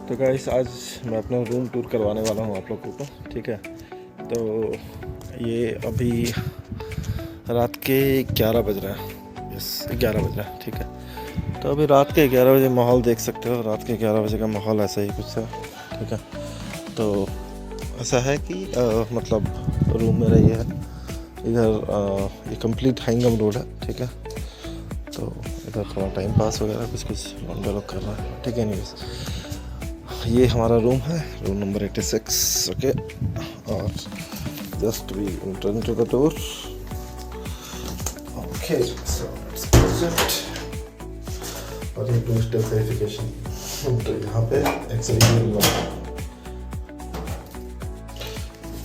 तो गाइस आज मैं अपना रूम टूर करवाने वाला हूँ आप लोगों को, ठीक है। तो ये अभी रात के 11 बज रहा है, यस 11 बज रहा है, ठीक है। तो अभी रात के 11 बजे माहौल देख सकते हो, रात के 11 बजे का माहौल ऐसा ही कुछ है, ठीक है। तो ऐसा है कि मतलब रूम मेरा ये है, इधर ये कंप्लीट हैंगम रोड है, ठीक है। तो इधर थोड़ा टाइम पास वगैरह कुछ लौंडे लोग कर रहा है, ठीक है। एनीवेज ये हमारा रूम है, रूम नंबर 86, ओके। और just we enter into the door, okay. So let's close it. और ये टू स्टेप वेरिफिकेशन तो यहाँ पे एक्चुअली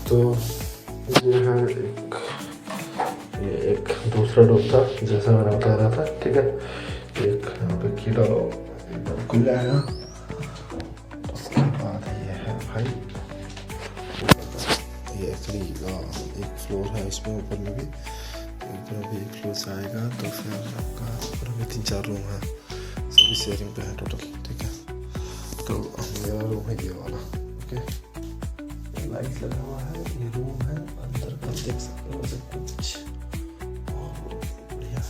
तो ये है एक दूसरा डोर था जैसा मैंने बता रहा था, ठीक है। एक यहाँ पे की डालो, एकदम खुल जाएगा। उसके बाद ये है भाई, ये एक्चुअली एक फ्लोर है इसमें, ऊपर में भी ऊपर भी एक फ्लोर से आएगा। तो फिर आपका ऊपर में 3-4 रूम है, सभी शेयरिंग पे है टोटल, ठीक है। तो मेरा रूम है ये वाला, ओके। लाइट लगा हुआ है, ये रूम है, अंदर का देख सकते हो सब कुछ और बढ़िया,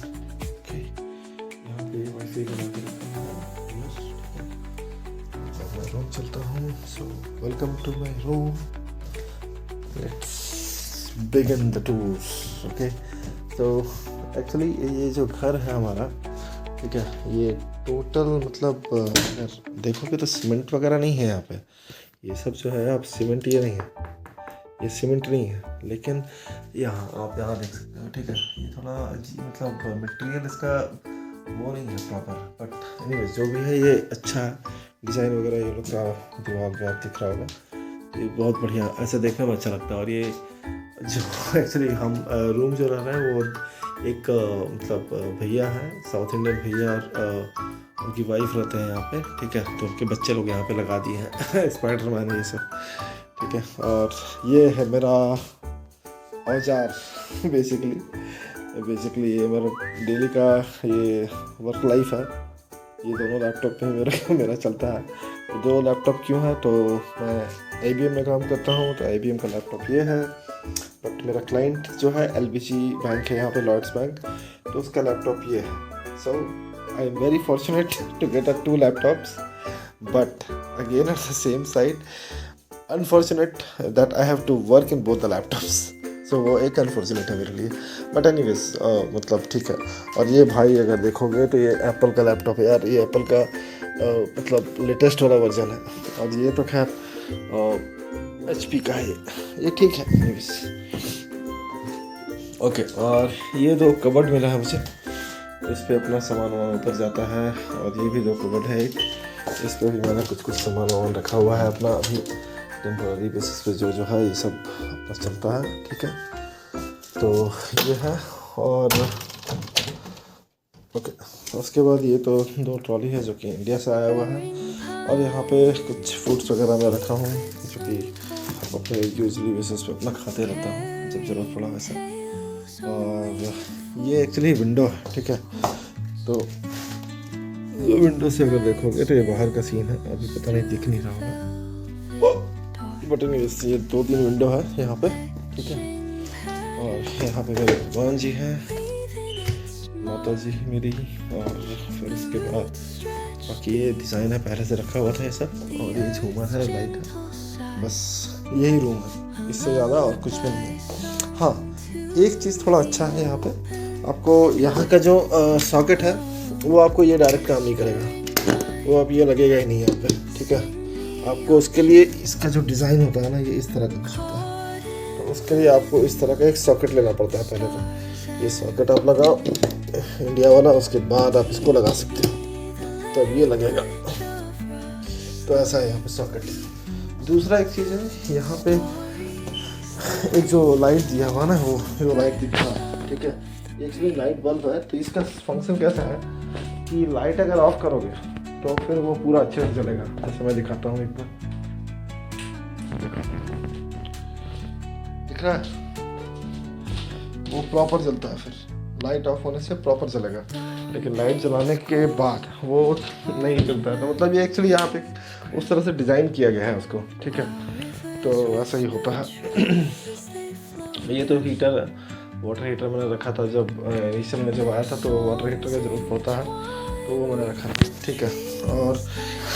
ओके। यहाँ पे वाईफाई लगा के रखा है, मैं रूम चलता हूँ। So welcome to my room, let's begin the tours, okay. तो एक्चुअली ये जो घर है हमारा, ठीक है, ये टोटल मतलब अगर देखोगे तो सीमेंट वगैरह नहीं है यहाँ पे। ये सब जो है आप सीमेंट ये नहीं है, ये सीमेंट नहीं है, लेकिन यहाँ आप यहाँ देख सकते हो, ठीक है। ये थोड़ा मतलब मटेरियल इसका वो नहीं है प्रॉपर, बट एनीवेज जो भी है ये अच्छा डिज़ाइन वगैरह ये लोग का दीवार पे आप दिख रहा होगा, तो ये बहुत बढ़िया, ऐसे देखने में अच्छा लगता है। और ये जो एक्चुअली हम रूम जो रह रहे हैं वो एक मतलब भैया हैं, साउथ इंडियन भैया, और उनकी वाइफ रहते हैं यहाँ पे, ठीक है। तो उनके बच्चे लोग यहाँ पे लगा दिए हैं स्पाइडरमैन ये सब, ठीक है। और ये है मेरा औजार बेसिकली ये मेरा डेली का ये वर्क लाइफ है। ये दोनों लैपटॉप पे मेरा चलता है। तो 2 लैपटॉप क्यों है, तो मैं IBM में काम करता हूँ, तो IBM का लैपटॉप ये है। बट मेरा क्लाइंट जो है LBG बैंक है यहाँ पे, लॉर्ड्स बैंक, तो उसका लैपटॉप ये है। So I am very fortunate to get 2 laptops, but again at the same side unfortunate that I have to work in both the laptops. So वो एक अनफॉर्चुनेट है मेरे लिए, बट एनीवेज मतलब ठीक है। और ये भाई अगर देखोगे तो ये एप्पल का लैपटॉप है यार, ये एप्पल का मतलब लेटेस्ट वाला वर्जन है। और ये तो खैर HP का है, ये ठीक है एनीवेज, ओके। और ये 2 कबर्ड मिला है मुझे, इस पे अपना सामान वामान ऊपर जाता है। और ये भी 2 कबर्ड है, एक इस पे भी मैंने कुछ सामान वामान रखा हुआ है अपना, अभी टेम्पररी बेसिस पे जो है ये सब अपना चलता है, ठीक है। तो ये है, और ओके। उसके बाद ये तो 2 ट्रॉली है जो कि इंडिया से आया हुआ है। और यहाँ पे कुछ फ्रूट्स वगैरह मैं रखा हूँ जो कि अपने यूजली बेसिस पे अपना खाते रहता हूँ जब ज़रूरत पड़ा वैसे। और ये एक्चुअली विंडो है, ठीक है। तो विंडो से अगर देखोगे तो ये बाहर का सीन है, अभी पता नहीं दिख नहीं रहा होगा, बट एनीवेज ये 2-3 विंडो है यहाँ पे, ठीक है। और यहाँ पे मेरे भगवान जी हैं, माता जी मेरी, और फिर उसके बाद बाकी ये डिज़ाइन है पहले से रखा हुआ था ये सब। और ये झूमर है, लाइट है, बस यही रूम है, इससे ज़्यादा और कुछ भी नहीं है। हाँ, एक चीज़ थोड़ा अच्छा है यहाँ पे, आपको यहाँ का जो सॉकेट है वो आपको ये डायरेक्ट काम नहीं करेगा, वो अब ये लगेगा ही नहीं यहाँ पे, ठीक है। आपको उसके लिए इसका जो डिज़ाइन होता है ना, ये इस तरह का कुछ होता है, तो उसके लिए आपको इस तरह का एक सॉकेट लेना पड़ता है पहले। तो ये सॉकेट आप लगाओ इंडिया वाला, उसके बाद आप इसको लगा सकते हो, तो अब ये लगेगा। तो ऐसा है यहाँ पे सॉकेट। दूसरा एक चीज़ है यहाँ पे, एक जो लाइट दिया हुआ ना, वो लाइट दिख रहा है, ठीक है। एक्चुअली लाइट बल्ब है, तो इसका फंक्शन कैसा है कि लाइट अगर ऑफ करोगे तो फिर वो पूरा अच्छे से चलेगा। जैसे मैं दिखाता हूँ एक बार, दिख रहा है, वो प्रॉपर चलता है फिर, लाइट ऑफ होने से प्रॉपर चलेगा, लेकिन लाइट जलाने के बाद वो नहीं चलता है। तो मतलब ये एक्चुअली यहाँ पे उस तरह से डिज़ाइन किया गया है उसको, ठीक है, तो ऐसा ही होता है। ये तो हीटर, वाटर हीटर मैंने रखा था जब इनिशियल में जब आया था, तो वाटर हीटर का ज़रूरत पड़ता है, तो वो मैंने रखा था, ठीक है। और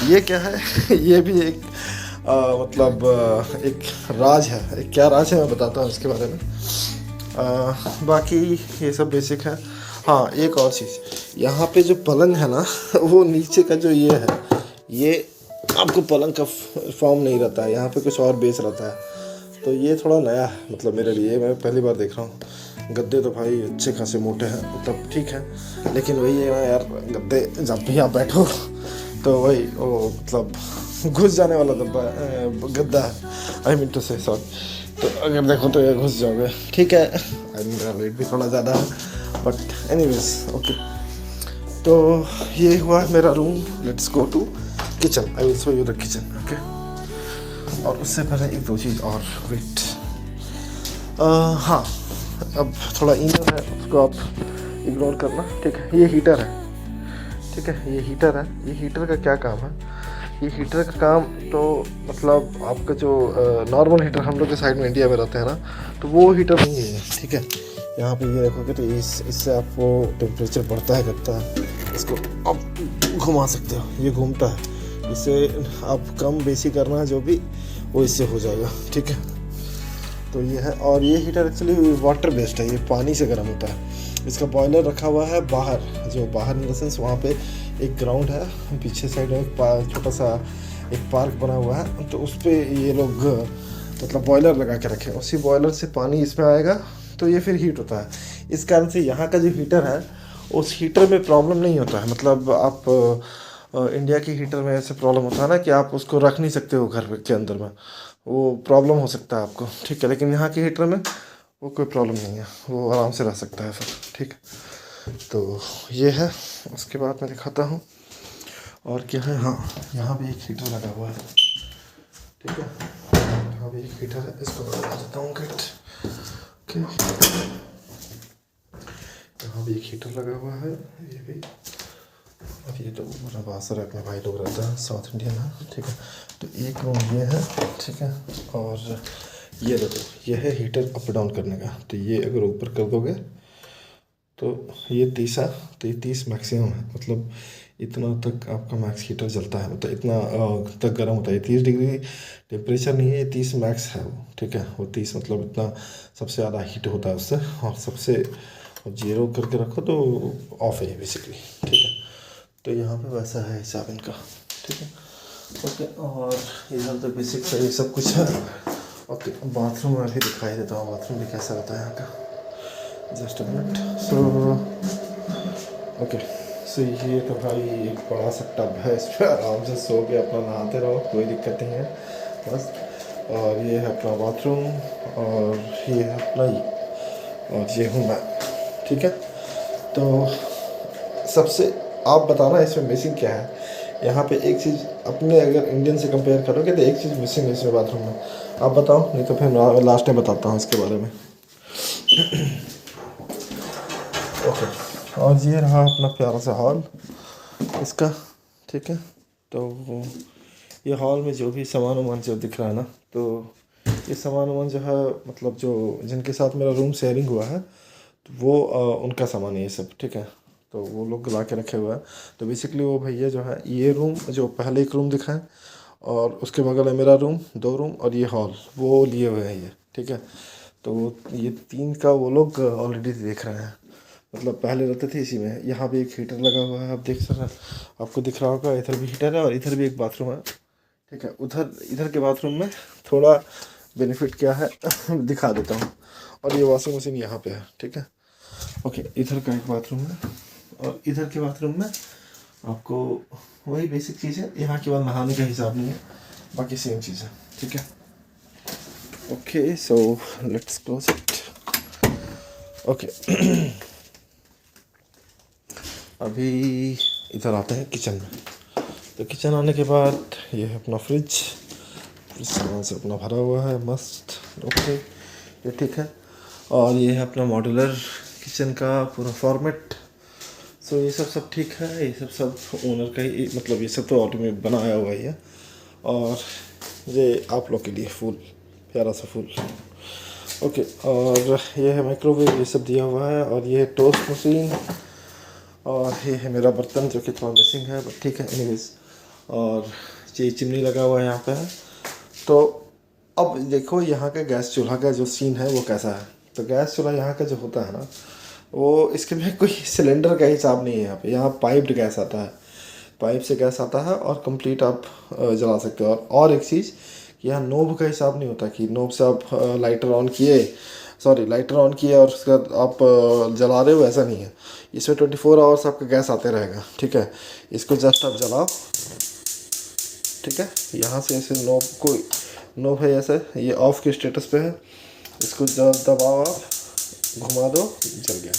ये क्या है ये भी एक मतलब एक राज है। एक क्या राज है मैं बताता हूँ इसके बारे में। बाकी ये सब बेसिक है। हाँ, एक और चीज़, यहाँ पे जो पलंग है ना वो नीचे का जो ये है, ये आपको पलंग का फॉर्म नहीं रहता है, यहाँ पे कुछ और बेस रहता है। तो ये थोड़ा नया है मतलब मेरे लिए, मैं पहली बार देख रहा हूँ। गद्दे तो भाई अच्छे खासे मोटे हैं, मतलब ठीक है, लेकिन वही है ना यार, गद्दे जब भी आप बैठो तो वही वो मतलब घुस जाने वाला गद्दा है, आई मीन टू से सॉरी। तो अगर देखो तो ये घुस जाओगे, ठीक है। आई मीन मेरा वेट भी थोड़ा ज़्यादा है, बट एनीवेज ओके। तो ये हुआ मेरा room. Let's go to kitchen, I will show you the kitchen, okay. और उससे पहले एक दो चीज़ और, वेट, हाँ, अब थोड़ा ईमेल है, उसको आप इग्नोर करना, ठीक है। ये हीटर है, ठीक है, ये हीटर है। ये हीटर का क्या काम है? ये हीटर का काम तो मतलब आपका जो नॉर्मल हीटर हम लोग के साइड में इंडिया में रहते हैं ना, तो वो हीटर नहीं है, ठीक है। यहाँ पे ये देखोगे तो इससे आपको टेम्परेचर बढ़ता है, घटता है। इसको आप घुमा सकते हो, ये घूमता है, इससे आप कम बेसी करना है जो भी, वो इससे हो जाएगा, ठीक है। तो ये है। और ये हीटर एक्चुअली वाटर बेस्ड है, ये पानी से गर्म होता है। इसका बॉयलर रखा हुआ है बाहर, जो बाहर इन द सेंस वहाँ पे एक ग्राउंड है, पीछे साइड में एक छोटा सा एक पार्क बना हुआ है, तो उस पर ये लोग मतलब बॉयलर लगा के रखे, उसी बॉयलर से पानी इसमें आएगा, तो ये फिर हीट होता है। इस कारण से यहाँ का जो हीटर है, उस हीटर में प्रॉब्लम नहीं होता है। मतलब आप इंडिया की हीटर में ऐसे प्रॉब्लम होता है ना कि आप उसको रख नहीं सकते हो घर के अंदर में, वो प्रॉब्लम हो सकता है आपको, ठीक है। लेकिन यहाँ के हीटर में वो कोई प्रॉब्लम नहीं है, वो आराम से रह सकता है फिर, ठीक है। तो ये है। उसके बाद मैं दिखाता हूँ और क्या है। हाँ, यहाँ भी एक हीटर लगा हुआ है, ठीक है। यहाँ भी एक हीटर है, इसको लगा देता हूँ गेट, ओके। यहाँ भी एक हीटर लगा हुआ है, ये भी। और ये तो मेरा बासर है, अपने भाई लोग रहता है, साउथ इंडियन है, ठीक है। तो एक रूम ये है, ठीक है। और ये देखो, ये है हीटर अप डाउन करने का। तो ये अगर ऊपर कर दोगे तो ये 30 है, तो ये 30 मैक्सिमम है, मतलब इतना तक आपका मैक्स हीटर जलता है, मतलब इतना तक गर्म होता है। 30 डिग्री टेम्परेचर नहीं है, ये 30 मैक्स है वो, ठीक है। वो 30 मतलब इतना सबसे ज़्यादा हीट होता है उससे। और सबसे जीरो करके रखो तो ऑफ है बेसिकली, ठीक है। तो यहाँ पे वैसा है हिसाब इनका, ठीक है, ओके। और इधर तो बेसिक से ये सब कुछ है, ओके। बाथरूम में भी दिखाई देता हूँ, बाथरूम भी कैसा रहता है यहाँ का, just a minute. So okay, so ये तो भाई एक बड़ा सा टब है, इस पर आराम से सो के अपना नहाते रहो, कोई दिक्कत नहीं है बस। और ये है अपना बाथरूम, और ये है अपना और ये हूँ मैं, ठीक है। तो सबसे आप बताना इसमें मिसिंग क्या है। यहाँ पे एक चीज़ अपने अगर इंडियन से कंपेयर करोगे तो एक चीज़ मिसिंग है इसमें बाथरूम में, आप बताओ, नहीं तो फिर मैं लास्ट में बताता हूँ इसके बारे में। ओके, और ये रहा अपना प्यारा सा हॉल इसका, ठीक है। तो ये हॉल में जो भी सामान वामान जो दिख रहा है ना, तो ये सामान वामान जो है, मतलब जो जिनके साथ मेरा रूम शेयरिंग हुआ है, तो वो उनका सामान है ये सब, ठीक है। तो वो लोग ला के रखे हुए हैं। तो बेसिकली वो भैया जो है, ये रूम जो पहले एक रूम दिखा है, और उसके बगल है मेरा रूम, 2 रूम, और ये हॉल वो लिए हुए हैं ये, ठीक है। तो ये 3 का वो लोग ऑलरेडी देख रहे हैं, मतलब पहले रहते थे इसी में। यहाँ भी एक हीटर लगा हुआ है, आप देख सकते हैं, आपको दिख रहा होगा, इधर भी हीटर है और इधर भी एक बाथरूम है, ठीक है। इधर के बाथरूम में थोड़ा बेनिफिट क्या है दिखा देता हूँ। और ये वॉशिंग मशीन यहाँ पे है, ठीक है, ओके। इधर का एक बाथरूम है, और इधर के बाथरूम में आपको वही बेसिक चीज़ है, यहाँ केवल नहाने का हिसाब नहीं है, बाकी सेम चीज़ है, ठीक है, okay. So let's close it, okay. अभी इधर आते हैं किचन में। तो किचन आने के बाद ये है अपना फ्रिज सामान से अपना भरा हुआ है, मस्त, ओके, ये ठीक है। और ये है अपना मॉड्यूलर किचन का पूरा फॉर्मेट। सो ये सब ठीक है, ये सब ओनर का ही, मतलब ये सब तो ऑटोमेट बनाया हुआ ही है। और ये आप लोग के लिए फूल, प्यारा सा फूल। ओके, और ये है माइक्रोवेव, ये सब दिया हुआ है। और ये है टोस्ट मशीन, और ये है मेरा बर्तन जो कि थोड़ा मिसिंग है, बट ठीक है एनीवेज। और ये चिमनी लगा हुआ है यहाँ पे है। तो अब देखो यहाँ का गैस चूल्हा का जो सीन है वो कैसा है। तो गैस चूल्हा यहाँ का जो होता है ना, वो इसके में कोई सिलेंडर का हिसाब नहीं है। यहाँ पाइप्ड गैस आता है, पाइप से गैस आता है और कंप्लीट आप जला सकते हो। और एक चीज़ कि यहाँ नोब का हिसाब नहीं होता कि नोब से आप लाइटर ऑन किए और उसके बाद आप जला रहे हो, ऐसा नहीं है। इसमें 24 आवर्स आपका गैस आते रहेगा, ठीक है। इसको जस्ट आप जलाओ, ठीक है। यहाँ से ऐसे नोब है ऐसे, ये ऑफ के स्टेटस पे है। इसको दबाओ, आप घुमा दो, जल गया।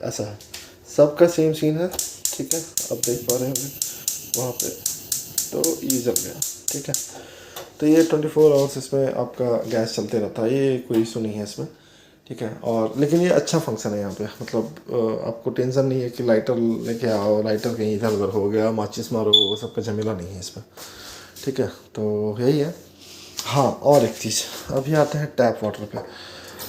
ऐसा है, सबका सेम सीन है, ठीक है। आप देख पा रहे होंगे वहाँ पे, तो ये जल गया, ठीक है। तो ये 24 आवर्स इसमें आपका गैस चलते रहता है, ये कोई इशू नहीं है इसमें, ठीक है। और लेकिन ये अच्छा फंक्शन है यहाँ पे, मतलब आपको टेंशन नहीं है कि लाइटर लेके आओ, लाइटर कहीं इधर उधर हो गया, माचिस मारो, वो सब का झमेला नहीं है इसमें, ठीक है। तो यही है। हाँ, और एक चीज़, अभी आते हैं टैप वाटर पे।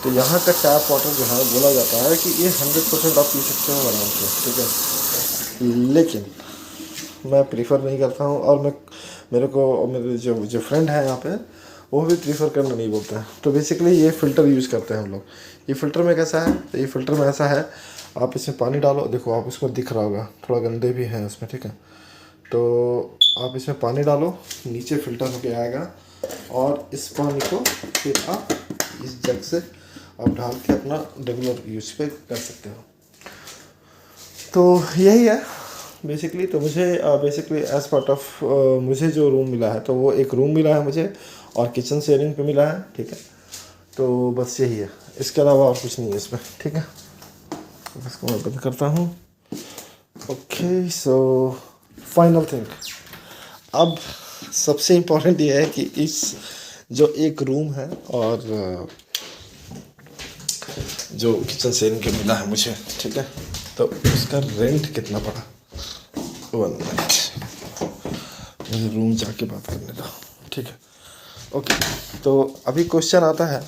तो यहाँ का टैप वाटर जो है, बोला जाता है कि ये 100% आप पी सकते हो आराम से, ठीक है। लेकिन मैं प्रीफर नहीं करता हूँ, और मेरे जो फ्रेंड है यहाँ पे, वो भी प्रीफर करना नहीं बोलते हैं। तो बेसिकली ये फ़िल्टर यूज़ करते हैं हम लोग। ये फ़िल्टर में कैसा है, तो ये फ़िल्टर में ऐसा है, आप इसमें पानी डालो, देखो आप इसको दिख रहा होगा, थोड़ा गंदे भी हैं उसमें, ठीक है। तो आप इसमें पानी डालो, नीचे फ़िल्टर होके आएगा, और इस पानी को फिर आप इस जग से आप ढाल के अपना रेगुलर यूज़ पे कर सकते हो। तो यही है बेसिकली। तो मुझे बेसिकली एज पार्ट ऑफ मुझे जो रूम मिला है, तो वो एक रूम मिला है मुझे, और किचन शेयरिंग पे मिला है, ठीक है। तो बस यही है, इसके अलावा और कुछ नहीं है इसमें, ठीक है। तो इसको मैं बंद करता हूँ। ओके, सो फाइनल थिंग, अब सबसे इम्पोर्टेंट ये है कि इस जो एक रूम है और जो किचन शेयरिंग के मिला है मुझे, ठीक है, तो उसका रेंट कितना पड़ा। 1 मिनट, मुझे रूम जाके बात करने दो, ठीक है। ओके, तो अभी क्वेश्चन आता है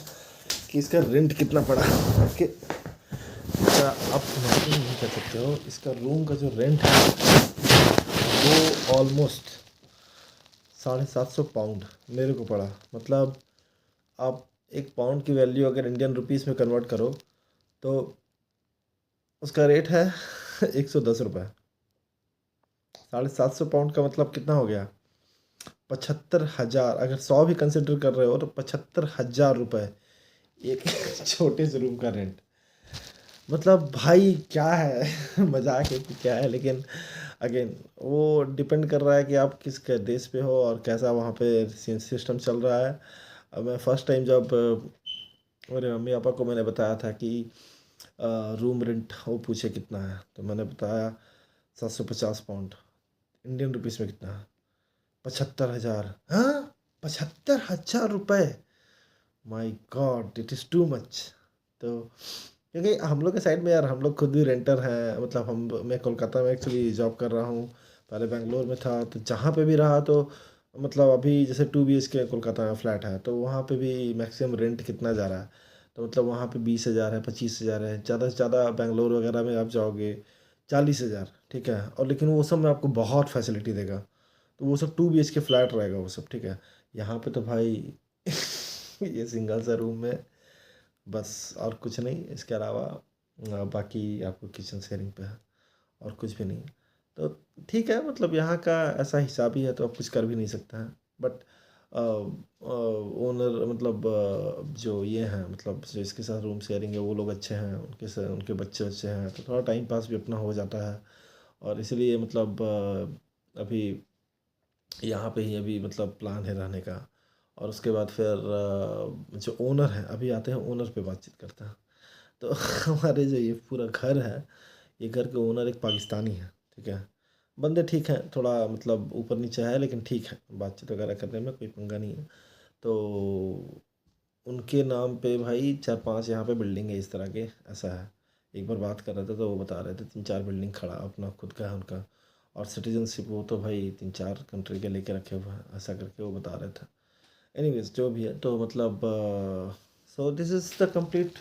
कि इसका रेंट कितना पड़ा। ओके, क्या आप इमेजिन नहीं कर सकते हो, इसका रूम का जो रेंट है वो ऑलमोस्ट 750 पाउंड मेरे को पड़ा। मतलब आप 1 पाउंड की वैल्यू अगर इंडियन रुपीस में कन्वर्ट करो, तो उसका रेट है 110 रुपये। 750 पाउंड का मतलब कितना हो गया, 75,000। अगर 100 भी कंसिडर कर रहे हो तो 75,000 रुपये एक छोटे से रूम का रेंट। मतलब भाई क्या है मजाक है कि क्या है, लेकिन अगेन वो डिपेंड कर रहा है कि आप किस देश पे हो और कैसा वहाँ पे सिस्टम चल रहा है। अब मैं फर्स्ट टाइम जब मेरे मम्मी पापा को मैंने बताया था कि रूम रेंट वो पूछे कितना है, तो मैंने बताया 750 पाउंड। इंडियन रुपीस में कितना है, 75,000। हाँ, 75,000 रुपये, my God, it is too much. तो क्योंकि हम लोग के साइड में यार, हम लोग खुद भी रेंटर हैं। मतलब मैं कोलकाता में एक्चुअली जॉब कर रहा हूँ, पहले बेंगलोर में था। तो जहाँ पे भी रहा, तो मतलब अभी जैसे 2 BHK कोलकाता में फ्लैट है, तो वहाँ पे भी मैक्सिमम रेंट कितना जा रहा है, तो मतलब वहाँ पे 20,000 है, 25,000 है, ज़्यादा से ज़्यादा बेंगलोर वगैरह में आप जाओगे 40,000, ठीक है। और लेकिन वो सब में आपको बहुत फैसिलिटी देगा, तो वो सब 2 BHK फ्लैट रहेगा वो सब, ठीक है। यहाँ पे तो भाई ये सिंगल सा रूम में बस, और कुछ नहीं इसके अलावा। बाकी आपको किचन शेयरिंग पे है और कुछ भी नहीं। तो ठीक है, मतलब यहाँ का ऐसा हिसाब ही है, तो आप कुछ कर भी नहीं सकते हैं। बट ओनर, मतलब जो ये हैं, मतलब जो इसके साथ रूम शेयरिंग है, वो लोग अच्छे हैं, उनके साथ उनके बच्चे अच्छे हैं, तो थोड़ा टाइम पास भी अपना हो जाता है। और इसलिए मतलब अभी यहाँ पे ही अभी मतलब प्लान है रहने का। और उसके बाद फिर जो ओनर है, अभी आते हैं ओनर पे बातचीत करते हैं। तो हमारे जो ये पूरा घर है, ये घर के ओनर एक पाकिस्तानी है, ठीक है। बंदे ठीक हैं, थोड़ा मतलब ऊपर नीचे है, लेकिन ठीक है, बातचीत वगैरह करने में कोई पंगा नहीं है। तो उनके नाम पे भाई 4-5 यहाँ पे बिल्डिंग है इस तरह के, ऐसा है। एक बार बात कर रहे थे तो वो बता रहे थे 3-4 बिल्डिंग खड़ा अपना खुद का है उनका, और सिटीजनशिप वो तो भाई 3-4 कंट्री के लेके रखे हुए हैं, ऐसा करके वो बता रहे थे। एनीवेज जो भी है, तो मतलब so this is the complete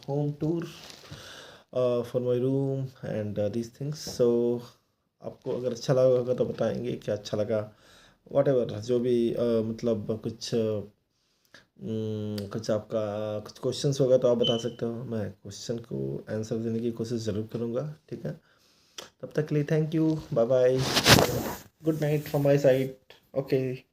home tour for my room and these things. So आपको अगर अच्छा लगा होगा तो बताएंगे क्या अच्छा लगा, वॉट एवर जो भी मतलब कुछ आपका कुछ क्वेश्चंस होगा तो आप बता सकते हो, मैं क्वेश्चन को आंसर देने की कोशिश ज़रूर करूँगा, ठीक है। तब तक के लिए thank you, bye bye, good night from my side, okay.